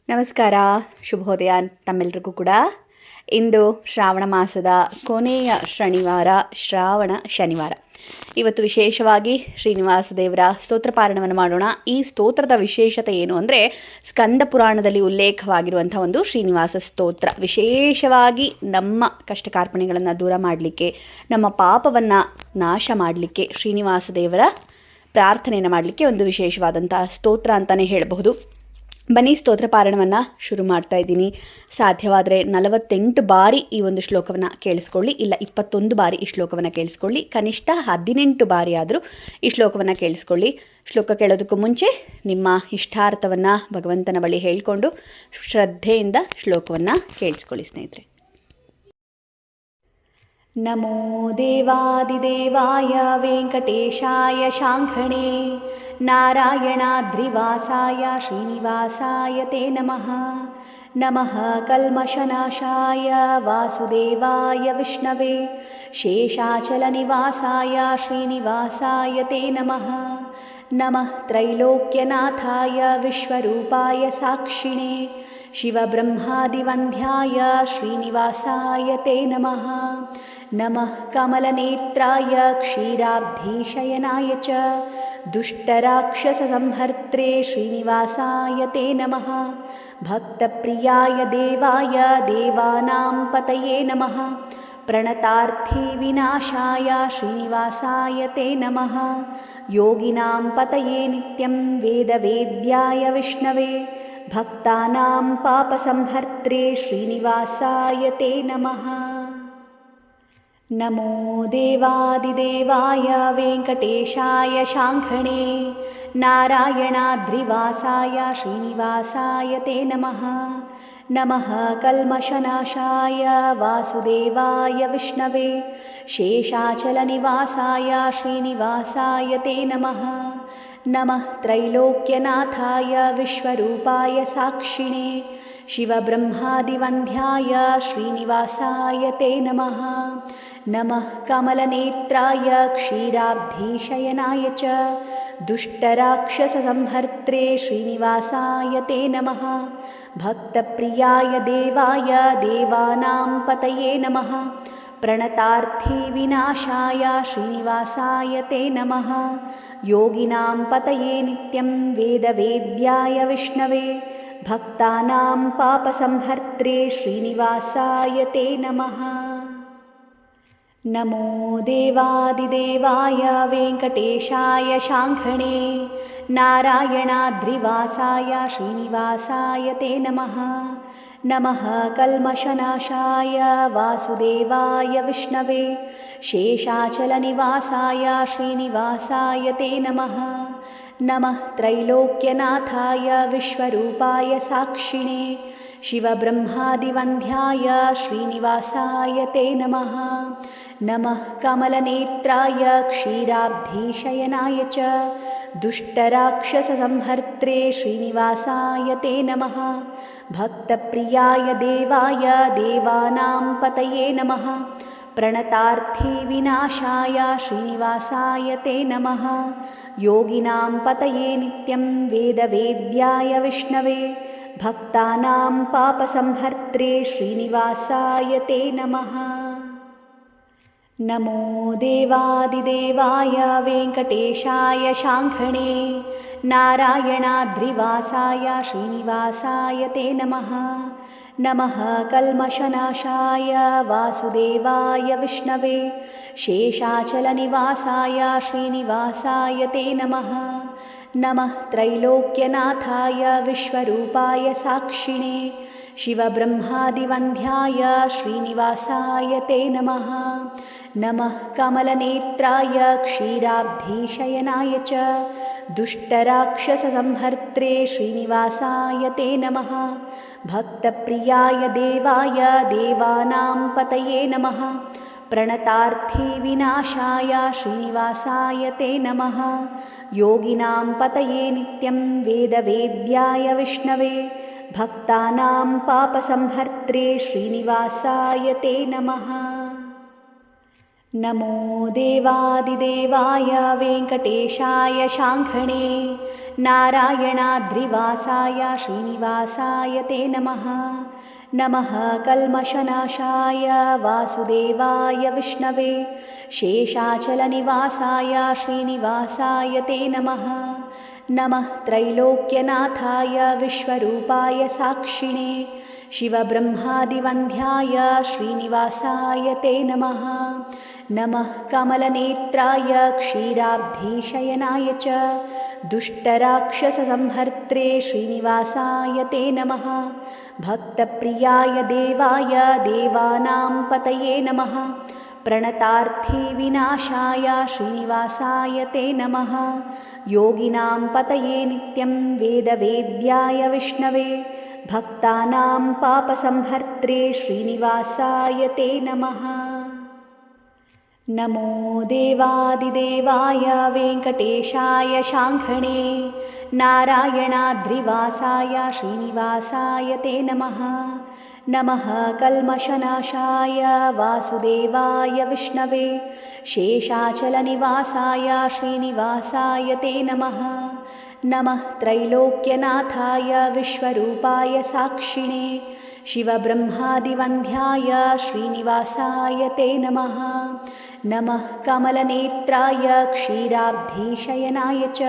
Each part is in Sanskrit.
ನಮಸ್ಕಾರ, ಶುಭೋದಯ ತಮ್ಮೆಲ್ಲರಿಗೂ ಕೂಡ. ಇಂದು ಶ್ರಾವಣ ಮಾಸದ ಕೊನೆಯ ಶ್ರಾವಣ ಶನಿವಾರ. ಇವತ್ತು ವಿಶೇಷವಾಗಿ ಶ್ರೀನಿವಾಸ ದೇವರ ಸ್ತೋತ್ರ ಪಾರಣವನ್ನು ಮಾಡೋಣ. ಈ ಸ್ತೋತ್ರದ ವಿಶೇಷತೆ ಏನು ಅಂದರೆ, ಸ್ಕಂದ ಪುರಾಣದಲ್ಲಿ ಉಲ್ಲೇಖವಾಗಿರುವಂಥ ಒಂದು ಶ್ರೀನಿವಾಸ ಸ್ತೋತ್ರ. ವಿಶೇಷವಾಗಿ ನಮ್ಮ ಕಷ್ಟ ಕಾರ್ಪಣ್ಯಗಳನ್ನು ದೂರ ಮಾಡಲಿಕ್ಕೆ, ನಮ್ಮ ಪಾಪವನ್ನು ನಾಶ ಮಾಡಲಿಕ್ಕೆ, ಶ್ರೀನಿವಾಸ ದೇವರ ಪ್ರಾರ್ಥನೆಯನ್ನು ಮಾಡಲಿಕ್ಕೆ ಒಂದು ವಿಶೇಷವಾದಂಥ ಸ್ತೋತ್ರ ಅಂತಲೇ ಹೇಳಬಹುದು. ಬನ್ನಿ ಸ್ತೋತ್ರ ಪಾರಣವನ್ನು ಶುರು ಮಾಡ್ತಾ ಇದ್ದೀನಿ. ಸಾಧ್ಯವಾದರೆ 48 ಬಾರಿ ಈ ಒಂದು ಶ್ಲೋಕವನ್ನು ಕೇಳಿಸ್ಕೊಳ್ಳಿ, ಇಲ್ಲ 21 ಬಾರಿ ಈ ಶ್ಲೋಕವನ್ನು ಕೇಳಿಸ್ಕೊಳ್ಳಿ, ಕನಿಷ್ಠ 18 ಬಾರಿ ಆದರೂ ಈ ಶ್ಲೋಕವನ್ನು ಕೇಳಿಸ್ಕೊಳ್ಳಿ. ಶ್ಲೋಕ ಕೇಳೋದಕ್ಕೂ ಮುಂಚೆ ನಿಮ್ಮ ಇಷ್ಟಾರ್ಥವನ್ನು ಭಗವಂತನ ಬಳಿ ಹೇಳಿಕೊಂಡು ಶ್ರದ್ಧೆಯಿಂದ ಶ್ಲೋಕವನ್ನು ಕೇಳಿಸ್ಕೊಳ್ಳಿ ಸ್ನೇಹಿತರೆ. ನಮೋ ದೇವಾದಿದೇವಾಯ ವೆಂಕಟೇಶಾಯ ಶಾಂಖಣೇ ನಾರಾಯಣಾದ್ರಿವಾಸಾಯ ಶ್ರೀನಿವಾಸಾಯ ತೇ ನಮಃ. ನಮಃ ಕಲ್ಮಷನಾಶಾಯ ವಾಸುದೇವಾಯ ವಿಷ್ಣವೇ ಶೇಷಾಚಲನಿವಾಸಾಯ ಶ್ರೀನಿವಾಸಾಯ ತೇ ನಮಃ. ನಮಃ ತ್ರೈಲೋಕ್ಯನಾಥಾಯ ವಿಶ್ವರೂಪಾಯ ಸಾಕ್ಷಿಣೇ ಶಿವಬ್ರಹ್ಮಾದಿವಂದ್ಯಾಯ ಶ್ರೀನಿವಾಸಾಯ ತೇ ನಮಃ. ನಮಃ ಕಮಲನೇತ್ರಾಯ ಕ್ಷೀರಾಬ್ಧೀಶಯನಾಯ ಚ ದುಷ್ಟರಾಕ್ಷಸಸಂಹರ್ತ್ರೆ ಶ್ರೀನಿವಾಸಾಯ ತೇ ನಮಃ. ಭಕ್ತಪ್ರಿಯಾಯ ದೇವಾಯ ದೇವಾನಾಂ ಪತಯೇ ನಮಃ. ಪ್ರಣತಾರ್ಥಿ ವಿನಾಶಾಯ ಶ್ರೀನಿವಾಸಾಯ ತೇ ನಮಃ. ಯೋಗಿನಾಂ ಪತಯೇ ನಿತ್ಯಂ ವೇದವೇದ್ಯಾಯ ವಿಷ್ಣವೇ ಭಕ್ತಾನಾಂ ಪಾಪಸಂಹರ್ತ್ರೆ ಶ್ರೀನಿವಾಸಾಯ ತೇ ನಮಃ. ನಮೋ ದೇವಾದಿದೇವಾಯ ವೆಂಕಟೇಶಾಯ ಶಾಂಖಣೇ ನಾರಾಯಣಾದ್ರಿವಾಸಾಯ ಶ್ರೀನಿವಾಸಾಯ ತೇ ನಮಃ. ನಮಃ ಕಲ್ಮಷನಾಶಾಯ ವಾಸುದೇವಾಯ ವಿಷ್ಣವೇ ಶೇಷಾಚಲನಿವಾಸಾಯ ಶ್ರೀನಿವಾಸಾಯ ತೇ ನಮಃ. ನಮಃ ತ್ರೈಲೋಕ್ಯನಾಥಾಯ ವಿಶ್ವರೂಪಾಯ ಸಾಕ್ಷಿಣೇ ಶಿವಬ್ರಹ್ಮಾದಿವಂದ್ಯಾಯ ಶ್ರೀನಿವಾಸಾಯ ತೇ ನಮಃ. ನಮಃ ಕಮಲನೇತ್ರಾಯ ಕ್ಷೀರಾಬ್ಧೀಶಯನಾಯ ಚ ದುಷ್ಟರಾಕ್ಷಸಸಂಹರ್ತ್ರೆ ಶ್ರೀನಿವಾಸಾಯ ತೇ ನಮಃ. ಭಕ್ತಪ್ರಿಯಾಯ ದೇವಾಯ ದೇವಾನಾಂ ಪತಯೇ ನಮಃ. ಪ್ರಣತಾರ್ಥಿ ವಿನಾಶಾಯ ಶ್ರೀನಿವಾಸಾಯ ತೇ ನಮಃ. ಯೋಗಿನಾಂ ಪತಯೇ ನಿತ್ಯಂ ವೇದವೇದ್ಯಾಯ ವಿಷ್ಣವೇ ಭಕ್ತಾನಾಂ ಪಾಪಸಂಹರ್ತ್ರೆ ಶ್ರೀನಿವಾಸಾಯ ತೇ ನಮಃ. ನಮೋ ದೇವಾದಿದೇವಾಯ ವೆಂಕಟೇಶಾಯ ಶಾಂಖಣೇ ನಾರಾಯಣಾದ್ರಿವಾಸಾಯ ಶ್ರೀನಿವಾಸಾಯ ತೇ ನಮಃ. ನಮಃ ಕಲ್ಮಷನಾಶಾಯ ವಾಸುದೇವಾಯ ವಿಷ್ಣವೇ ಶೇಷಾಚಲನಿವಾಸಾಯ ಶ್ರೀನಿವಾಸಾಯ ತೇ ನಮಃ. ನಮಃ ತ್ರೈಲೋಕ್ಯನಾಥಾಯ ವಿಶ್ವರೂಪಾಯ ಸಾಕ್ಷಿಣೇ ಶಿವಬ್ರಹ್ಮಾದಿವಂದ್ಯಾಯ ಶ್ರೀನಿವಾಸಾಯ ತೇ ನಮಃ. ನಮಃ ಕಮಲನೇತ್ರಾಯ ಕ್ಷೀರಾಬ್ಧೀಶಯನಾಯ ಚ ದುಷ್ಟರಾಕ್ಷಸಸಂಹರ್ತ್ರೆ ಶ್ರೀನಿವಾಸಾಯ ತೇ ನಮಃ. ಭಕ್ತಪ್ರಿಯಾಯ ದೇವಾಯ ದೇವಾನಾಂ ಪತಯೇ ನಮಃ. ಪ್ರಣತಾರ್ಥಿ ವಿನಾಶಾಯ ಶ್ರೀನಿವಾಸಾಯ ತೇ ನಮಃ. ಯೋಗಿನಾಂ ಪತಯೇ ನಿತ್ಯಂ ವೇದವೇದ್ಯಾಯ ವಿಷ್ಣವೇ ಭಕ್ತಾನಾಂ ಪಾಪಸಂಹರ್ತ್ರೆ ಶ್ರೀನಿವಾಸಾಯ ತೇ ನಮಃ. ನಮೋ ದೇವಾದಿದೇವಾಯ ವೆಂಕಟೇಶಾಯ ಶಾಂಖಣೇ ನಾರಾಯಣಾದ್ರಿವಾಸಾಯ ಶ್ರೀನಿವಾಸಾಯ ತೇ ನಮಃ. ನಮಃ ಕಲ್ಮಷನಾಶಾಯ ವಾಸುದೇವಾಯ ವಿಷ್ಣವೇ ಶೇಷಾಚಲನಿವಾಸಾಯ ಶ್ರೀನಿವಾಸಾಯ ತೇ ನಮಃ. ನಮಃ ತ್ರೈಲೋಕ್ಯನಾಥಾಯ ವಿಶ್ವರೂಪಾಯ ಸಾಕ್ಷಿಣೇ ಶಿವಬ್ರಹ್ಮಾದಿವಂದ್ಯಾಯ ಶ್ರೀನಿವಾಸಾಯ ತೇ ನಮಃ. ನಮಃ ಕಮಲನೇತ್ರಾಯ ಕ್ಷೀರಾಬ್ಧೀಶಯನಾಯ ಚ ದುಷ್ಟರಾಕ್ಷಸಸಂಹರ್ತ್ರೆ ಶ್ರೀನಿವಾಸಾಯ ತೇ ನಮಃ. ಭಕ್ತಪ್ರಿಯಾಯ ದೇವಾಯ ದೇವಾನಾಂ ಪತಯೇ ನಮಃ. ಪ್ರಣತಾರ್ಥಿ ವಿನಾಶಾಯ ಶ್ರೀನಿವಾಸಾಯ ತೇ ನಮಃ. ಯೋಗಿನಾಂ ಪತಯೇ ನಿತ್ಯಂ ವೇದವೇದ್ಯಾಯ ವಿಷ್ಣವೇ ಭಕ್ತಾನಾಂ ಪಾಪಸಂಹರ್ತ್ರೆ ಶ್ರೀನಿವಾಸಾಯ ತೇ ನಮಃ. नमो देवादिदेवाय वेङ्कटेशाय शाङ्खणे नारायणाद्रिवासाय श्रीनिवासाय ते नमः। नमः कल्मषनाशाय वासुदेवाय विष्णवे शेषाचलनिवासाय श्रीनिवासाय ते नमः। नमः त्रैलोक्यनाथाय विश्वरूपाय साक्षिणे शिवब्रह्मादिवन्द्याय श्रीनिवासाय ते नमः। नमः कमलनेत्राय क्षीराब्धिशयनाय च दुष्टराक्षससंहर्त्रे श्रीनिवासाय ते नमः। भक्तप्रियाय देवाय देवानां पतये नमः। प्रणतार्थी विनाशाय श्रीनिवासाय ते नमः। योगिनां पतये नित्यं वेदवेद्याय विष्णवे भक्तानां पापसंहर्त्रे श्रीनिवासाय ते नमः। नमो देवादिदेवाय वेङ्कटेशाय शाङ्खणे नारायणाद्रिवासाय श्रीनिवासाय ते नमः। नमः कल्मषनाशाय वासुदेवाय विष्णवे शेषाचलनिवासाय श्रीनिवासाय ते नमः। नमः त्रैलोक्यनाथाय विश्वरूपाय साक्षिणे शिवब्रह्मादिवन्द्याय श्रीनिवासाय ते नमः। नमः कमलनेत्राय क्षीराब्धिशयनाय च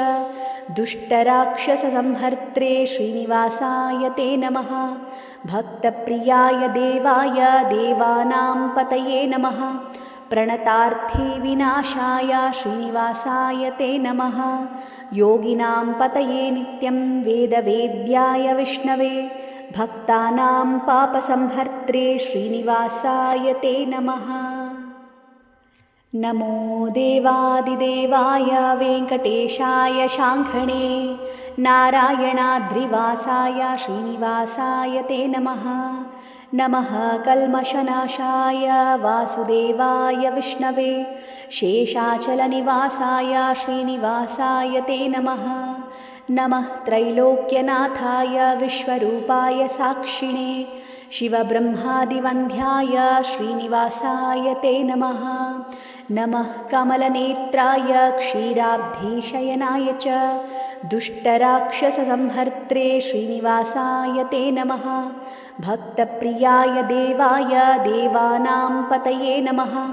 दुष्टराक्षससंहर्त्रे श्रीनिवासाय ते नमः। भक्तप्रियाय देवाय देवानां पतये नमः। प्रणतार्थी विनाशाय श्रीनिवासाय ते नमः। योगिनां पतये नित्यं वेदवेद्याय विष्णवे भक्तानां पापसंहर्त्रे श्रीनिवासाय ते नमः। नमो देवादिदेवाय वेङ्कटेशाय शाङ्खणे नारायणाद्रिवासाय श्रीनिवासाय ते नमः। नमः कल्मषनाशाय वासुदेवाय विष्णवे शेषाचलनिवासाय श्रीनिवासाय ते नमः। नमः त्रैलोक्यनाथाय विश्वरूपाय साक्षिणे शिवब्रह्मादिवन्द्याय श्रीनिवासाय ते नमः। नमः कमलनेत्राय क्षीराब्धिशयनाय च दुष्टराक्षससंहर्त्रे श्रीनिवासाय ते नमः। भक्तप्रियाय देवाय देवानां पतये नमः।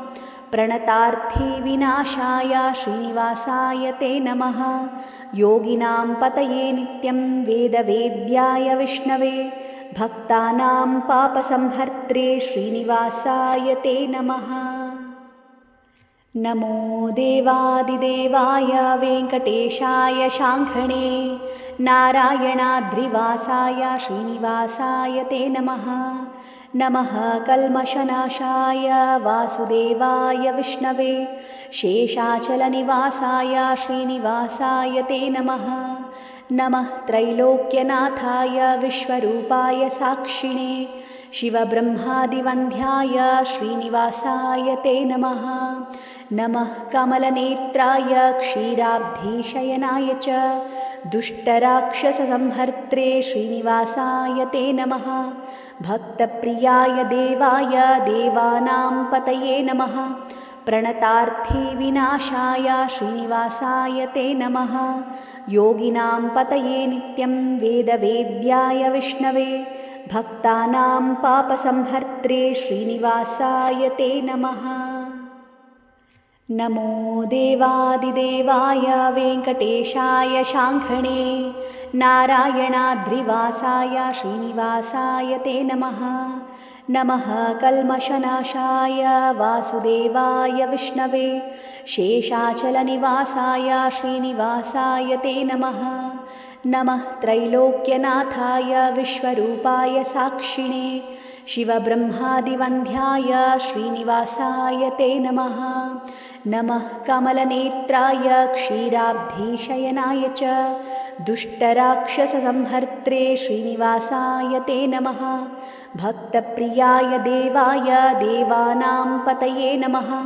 प्रणतार्थी विनाशाय श्रीनिवासाय ते नमः। योगिनां पतये नित्यं वेदवेद्याय विष्णवे भक्तानां पापसंहर्त्रे श्रीनिवासाय ते नमः। नमो देवादिदेवाय वेङ्कटेशाय शाङ्खणे नारायणाद्रिवासाय श्रीनिवासाय ते नमः। नमः कल्मषनाशाय वासुदेवाय विष्णवे शेषाचलनिवासाय श्रीनिवासाय ते नमः। नमः त्रैलोक्यनाथाय विश्वरूपाय साक्षिणे शिवब्रह्मादिवन्द्याय श्रीनिवासाय ते नमः। नमः कमलनेत्राय क्षीराब्धिशयनाय च दुष्टराक्षससंहर्त्रे श्रीनिवासाय ते नमः। भक्तप्रियाय देवाय देवानां पतये नमः। प्रणतार्थी विनाशाय श्रीनिवासाय ते नमः। योगिनां पतये नित्यं वेदवेद्याय विष्णवे भक्तानां पापसंहर्त्रे श्रीनिवासाय ते नमः। नमो देवादिदेवाय वेङ्कटेशाय शाङ्खणे नारायणाद्रिवासाय श्रीनिवासाय ते नमः। नमः कल्मषनाशाय वासुदेवाय विष्णवे शेषाचलनिवासाय श्रीनिवासाय ते नमः। नमः त्रैलोक्यनाथाय विश्वरूपाय साक्षिणे शिवब्रह्मादिवन्द्याय श्रीनिवासाय ते नमः। नमः कमलनेत्राय क्षीराब्धिशयनाय च दुष्टराक्षससंहर्त्रे श्रीनिवासाय ते नमः। भक्तप्रियाय देवाय देवानां पतये नमः।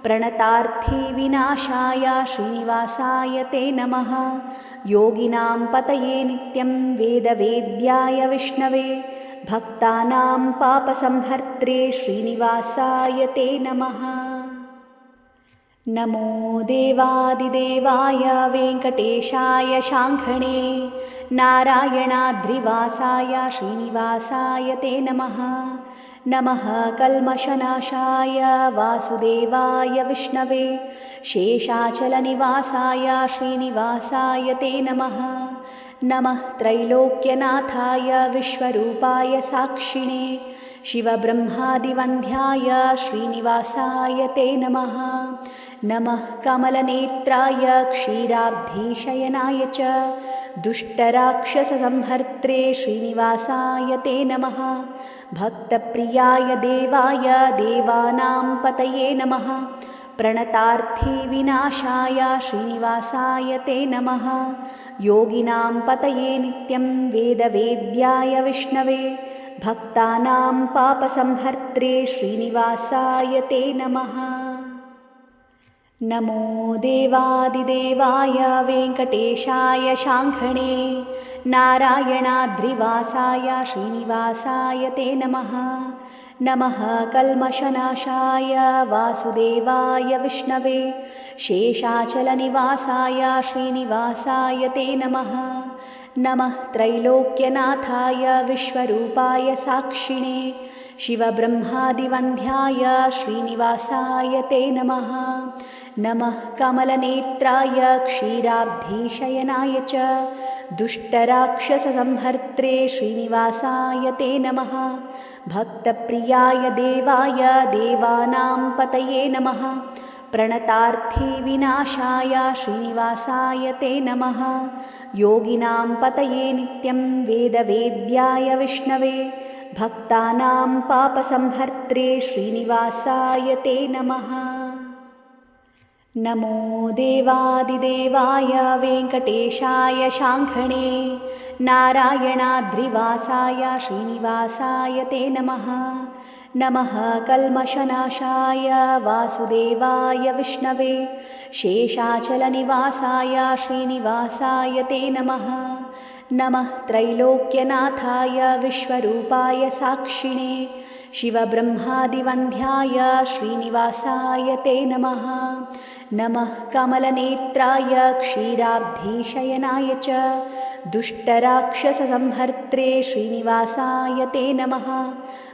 प्रणतार्थी विनाशाय श्रीनिवासाय ते नमः। योगिनां पतये नित्यं वेदवेद्याय विष्णवे भक्तानां पापसंहर्त्रे श्रीनिवासाय ते नमः। नमो देवादिदेवाय वेङ्कटेशाय शाङ्खणे नारायणाद्रिवासाय श्रीनिवासाय ते नमः। नमः कल्मषनाशाय वासुदेवाय विष्णवे शेषाचलनिवासाय श्रीनिवासाय ते नमः। नमः त्रैलोक्यनाथाय विश्वरूपाय साक्षिणे शिवब्रह्मादिवन्द्याय श्रीनिवासाय ते नमः। नमः कमलनेत्राय क्षीराब्धिशयनाय च दुष्टराक्षससंहर्त्रे श्रीनिवासाय ते नमः। भक्तप्रियाय देवाय देवानां पतये नमः। प्रणतार्थिविनाशाय श्रीनिवासाय ते नमः। योगिनां पतये नित्यं वेदवेद्याय विष्णवे भक्तानां पापसंहर्त्रे श्रीनिवासाय ते नमः। नमो देवादिदेवाय वेङ्कटेशाय शाङ्खणे नारायणाद्रिवासाय श्रीनिवासाय ते नमः। नमः कल्मषनाशाय वासुदेवाय विष्णवे शेषाचलनिवासाय श्रीनिवासाय ते नमः। नमः त्रैलोक्यनाथाय विश्वरूपाय साक्षिणे शिवब्रह्मादिवन्द्याय श्रीनिवासाय ते नमः। नमः कमलनेत्राय क्षीराब्धिशयनाय च दुष्टराक्षससंहर्त्रे श्रीनिवासाय ते नमः। भक्तप्रियाय देवाय देवानां पतये नमः। प्रणतार्थिविनाशाय श्रीनिवासाय ते नमः। योगिनां पतये नित्यं वेदवेद्याय विष्णवे भक्तानां पापसंहर्त्रे श्रीनिवासाय ते नमः। नमो देवादिदेवाय वेङ्कटेशाय शाङ्खणे नारायणाद्रिवासाय श्रीनिवासाय ते नमः। नमः कल्मषनाशाय वासुदेवाय विष्णवे शेषाचलनिवासाय श्रीनिवासाय ते नमः। नमः त्रैलोक्यनाथाय विश्वरूपाय साक्षिणे शिवब्रह्मादिवन्द्याय श्रीनिवासाय ते नमः। नमः कमलनेत्राय क्षीराब्धिशयनाय च दुष्टराक्षससंहर्त्रे श्रीनिवासाय ते नमः।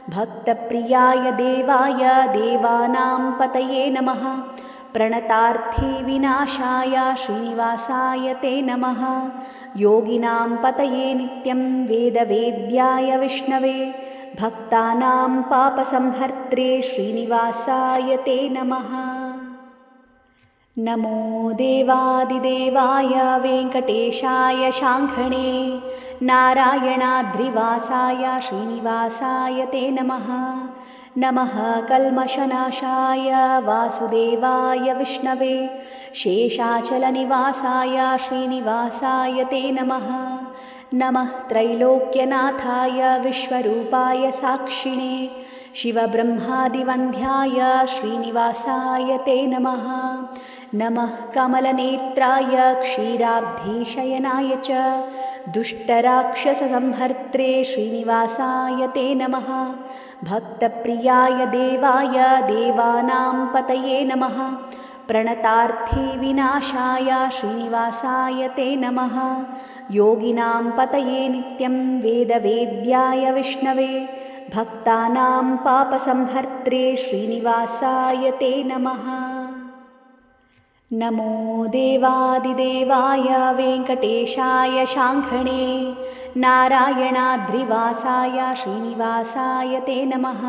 भक्तप्रियाय देवाय देवानां पतये नमः। प्रणतार्थिविनाशाय श्रीनिवासाय ते नमः। योगिनां पतये नित्यं वेदवेद्याय विष्णवे भक्तानां पापसंहर्त्रे श्रीनिवासाय ते नमः। नमो देवादिदेवाय वेङ्कटेशाय शाङ्खणे नारायणाद्रिवासाय श्रीनिवासाय ते नमः। नमः कल्मषनाशाय वासुदेवाय विष्णवे शेषाचलनिवासाय श्रीनिवासाय ते नमः। नमः त्रैलोक्यनाथाय विश्वरूपाय साक्षिणे शिवब्रह्मादिवन्द्याय श्रीनिवासाय ते नमः। नमः कमलनेत्राय क्षीराब्धिशयनाय च दुष्टराक्षससंहर्त्रे श्रीनिवासाय ते नमः। भक्तप्रियाय देवाय देवानां पतये नमः। प्रणतार्थिविनाशाय श्रीनिवासाय ते नमः। योगिनां पतये नित्यं वेदवेद्याय विष्णवे भक्तानां पापसंहर्त्रे श्रीनिवासाय ते नमः। नमो देवादिदेवाय वेङ्कटेशाय शाङ्खणे नारायणाद्रिवासाय श्रीनिवासाय ते नमः।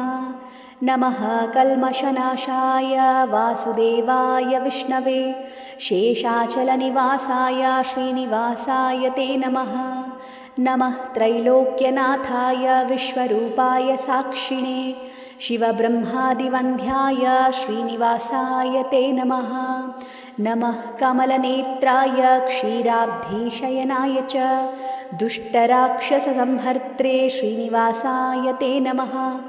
नमः कल्मषनाशाय वासुदेवाय विष्णवे शेषाचलनिवासाय श्रीनिवासाय ते नमः। नमः त्रैलोक्यनाथाय विश्वरूपाय साक्षिणे शिवब्रह्मादिवन्द्याय श्रीनिवासाय ते नमः। नमः कमलनेत्राय क्षीराब्धिशयनाय च दुष्टराक्षससंहर्त्रे श्रीनिवासाय ते नमः।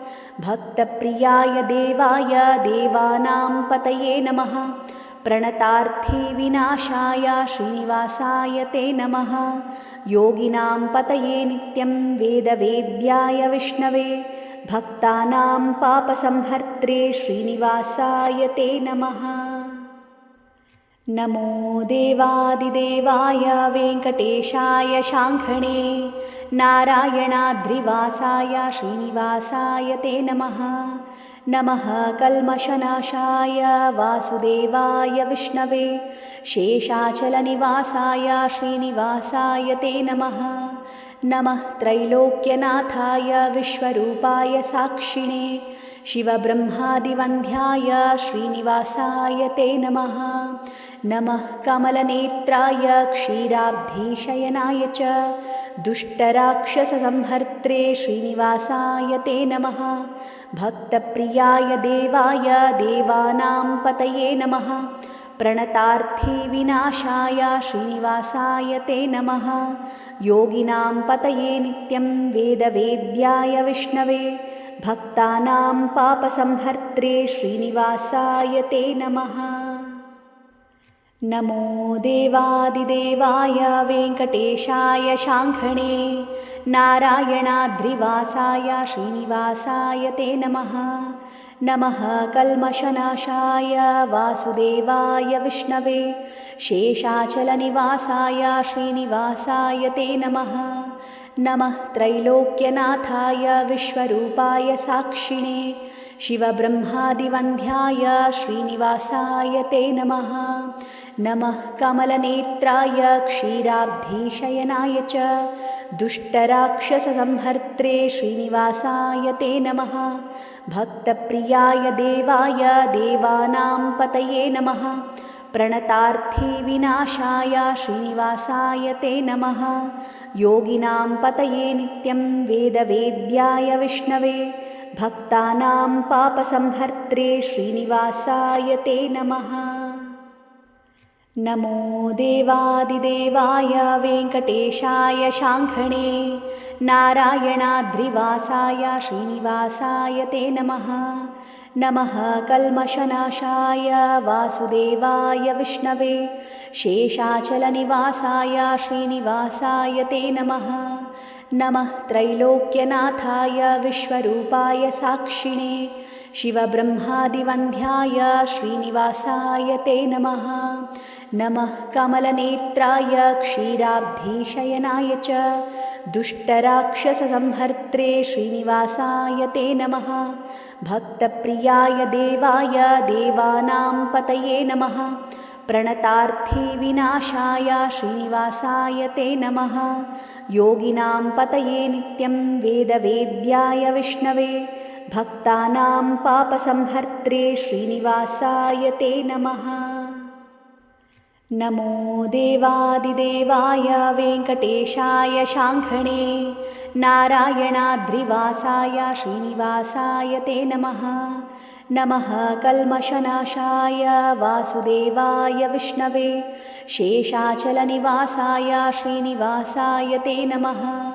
भक्तप्रियाय देवाय देवानां पतये नमः। प्रणतार्थिविनाशाय श्रीनिवासाय ते नमः। योगिनां पतये नित्यं वेदवेद्याय विष्णवे भक्तानां पापसंहर्त्रे श्रीनिवासाय ते नमः। नमो देवादिदेवाय वेङ्कटेशाय शाङ्खणे नारायणाद्रिवासाय श्रीनिवासाय ते नमः। नमः कल्मषनाशाय वासुदेवाय विष्णवे शेषाचलनिवासाय श्रीनिवासाय ते नमः। नमः त्रैलोक्यनाथाय विश्वरूपाय साक्षिणे शिवब्रह्मादिवन्द्याय श्रीनिवासाय ते नमः। नमः कमलनेत्राय क्षीराब्धिशयनाय च दुष्टराक्षससंहर्त्रे श्रीनिवासाय ते नमः। भक्तप्रियाय देवाय देवानां पतये नमः। प्रणतार्थिविनाशाय श्रीनिवासाय ते नमः। योगिनां पतये नित्यं वेदवेद्याय विष्णवे भक्तानां पापसंहर्त्रे श्रीनिवासाय ते नमः। नमो देवादिदेवाय वेङ्कटेशाय शाङ्खणे नारायणाद्रिवासाय श्रीनिवासाय ते नमः। नमः कल्मषनाशाय वासुदेवाय विष्णवे शेषाचलनिवासाय श्रीनिवासाय ते नमः। नमः त्रैलोक्यनाथाय विश्वरूपाय साक्षिणे शिवब्रह्मादिवन्द्याय श्रीनिवासाय ते नमः। नमः कमलनेत्राय क्षीराब्धिशयनाय च दुष्टराक्षससंहर्त्रे श्रीनिवासाय ते नमः। भक्तप्रियाय देवाय देवानां पतये नमः। प्रणतार्थिविनाशाय श्रीनिवासाय ते नमः। योगिनां पतये नित्यं वेदवेद्याय विष्णवे भक्तानां पापसंहर्त्रे श्रीनिवासाय ते नमः। नमो देवादिदेवाय वेङ्कटेशाय शाङ्खणे नारायणाद्रिवासाय श्रीनिवासाय ते नमः। नमः कल्मषनाशाय वासुदेवाय विष्णवे शेषाचलनिवासाय श्रीनिवासाय ते नमः। नमः त्रैलोक्यनाथाय विश्वरूपाय साक्षिणे शिवब्रह्मादिवन्द्याय श्रीनिवासाय ते नमः। नमः कमलनेत्राय क्षीराब्धिशयनाय च दुष्टराक्षससंहर्त्रे श्रीनिवासाय ते नमः। भक्तप्रियाय देवाय देवानां पतये नमः। प्रणतार्थिविनाशाय श्रीनिवासाय ते नमः। योगिनां पतये नित्यं वेदवेद्याय विष्णवे भक्तानां पापसंहर्त्रे श्रीनिवासाय ते नमः। नमो देवादिदेवाय वेङ्कटेशाय शाङ्खणे नारायणाद्रिवासाय श्रीनिवासाय ते नमः। नमः कल्मषनाशाय वासुदेवाय विष्णवे शेषाचलनिवासाय श्रीनिवासाय ते नमः।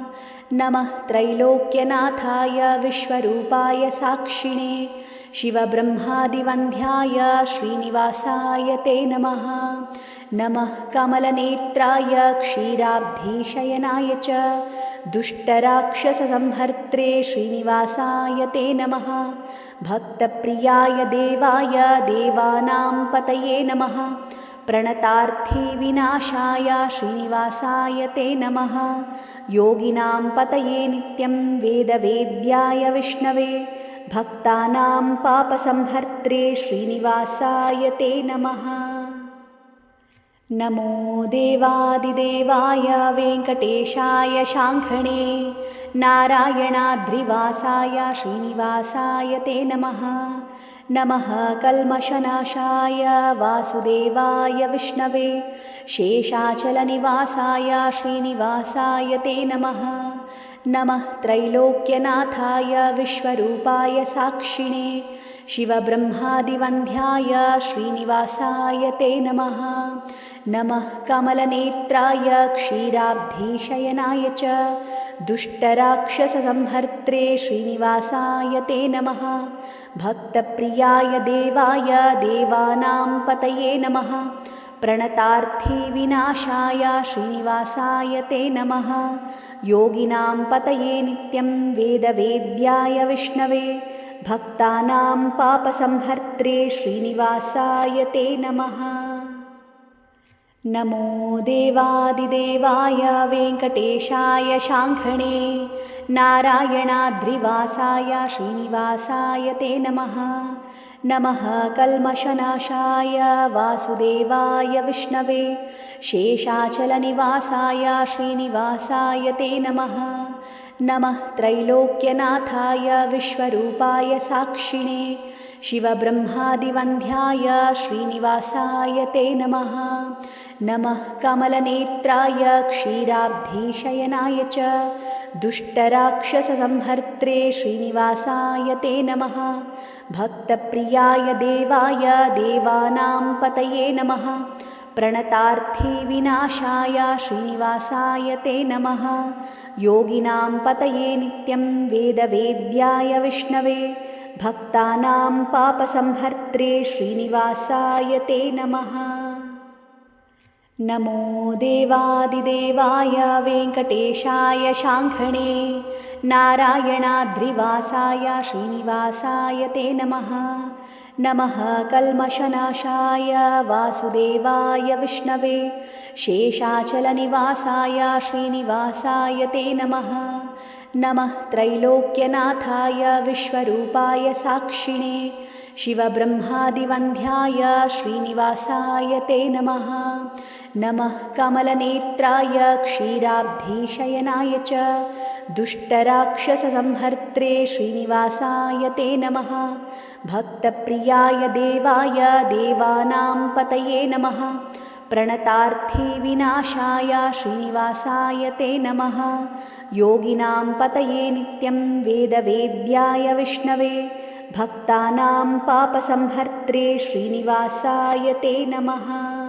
नमः त्रैलोक्यनाथाय विश्वरूपाय साक्षिणे शिवब्रह्मादिवन्द्याय श्रीनिवासाय ते नमः। नमः कमलनेत्राय क्षीराब्धिशयनाय च दुष्टराक्षससंहर्त्रे श्रीनिवासाय ते नमः। भक्तप्रियाय देवाय देवानां पतये नमः। प्रणतार्थिविनाशाय श्रीनिवासाय ते नमः। योगिनां पतये नित्यं वेदवेद्याय विष्णवे भक्तानां पापसंहर्त्रे श्रीनिवासाय ते नमः। नमो देवादिदेवाय वेङ्कटेशाय शाङ्खणे नारायणाद्रिवासाय श्रीनिवासाय ते नमः। नमः कल्मषनाशाय वासुदेवाय विष्णवे शेषाचलनिवासाय श्रीनिवासाय ते नमः। नमः त्रैलोक्यनाथाय विश्वरूपाय साक्षिणे शिवब्रह्मादिवन्द्याय श्रीनिवासाय ते नमः। नमः कमलनेत्राय क्षीराब्धिशयनाय च दुष्टराक्षससंहर्त्रे श्रीनिवासाय ते नमः। भक्तप्रियाय देवाय देवानां पतये नमः। प्रणतार्थिविनाशाय श्रीनिवासाय ते नमः। योगिनां पतये नित्यं वेदवेद्याय विष्णवे भक्तानां पापसंहर्त्रे श्रीनिवासाय ते नमः। नमो देवादिदेवाय वेङ्कटेशाय शाङ्खणे नारायणाद्रिवासाय श्रीनिवासाय ते नमः। नमः कल्मषनाशाय वासुदेवाय विष्णवे शेषाचलनिवासाय श्रीनिवासाय ते नमः। नमः त्रैलोक्यनाथाय विश्वरूपाय साक्षिणे शिवब्रह्मादिवन्द्याय श्रीनिवासाय ते नमः। नमः कमलनेत्राय क्षीराब्धिशयनाय च दुष्टराक्षससंहर्त्रे श्रीनिवासाय ते नमः। भक्तप्रियाय देवाय देवानां पतये नमः। प्रणतार्थी विनाशाय श्रीनिवासाय ते नमः। योगिनां पतये नित्यं वेदवेद्याय विष्णवे भक्तानां पापसंहर्त्रे श्रीनिवासाय ते नमः। नमो देवादिदेवाय वेङ्कटेशाय शाङ्खणे नारायणाद्रिवासाय श्रीनिवासाय ते नमः। नमः कल्मषनाशाय वासुदेवाय विष्णवे शेषाचलनिवासाय श्रीनिवासाय ते नमः। नमः त्रैलोक्यनाथाय विश्वरूपाय साक्षिणे शिवब्रह्मादिवन्द्याय श्रीनिवासाय ते नमः। नमः कमलनेत्राय क्षीराब्धिशयनाय च दुष्टराक्षससंहर्त्रे श्रीनिवासाय ते नमः। भक्तप्रियाय देवाय देवानां पतये नमः। प्रणतार्थी विनाशाय श्रीनिवासाय ते नमः। योगिनां पतये नित्यं वेदवेद्याय विष्णवे भक्तानां पापसंहर्त्रे श्रीनिवासाय ते नमः।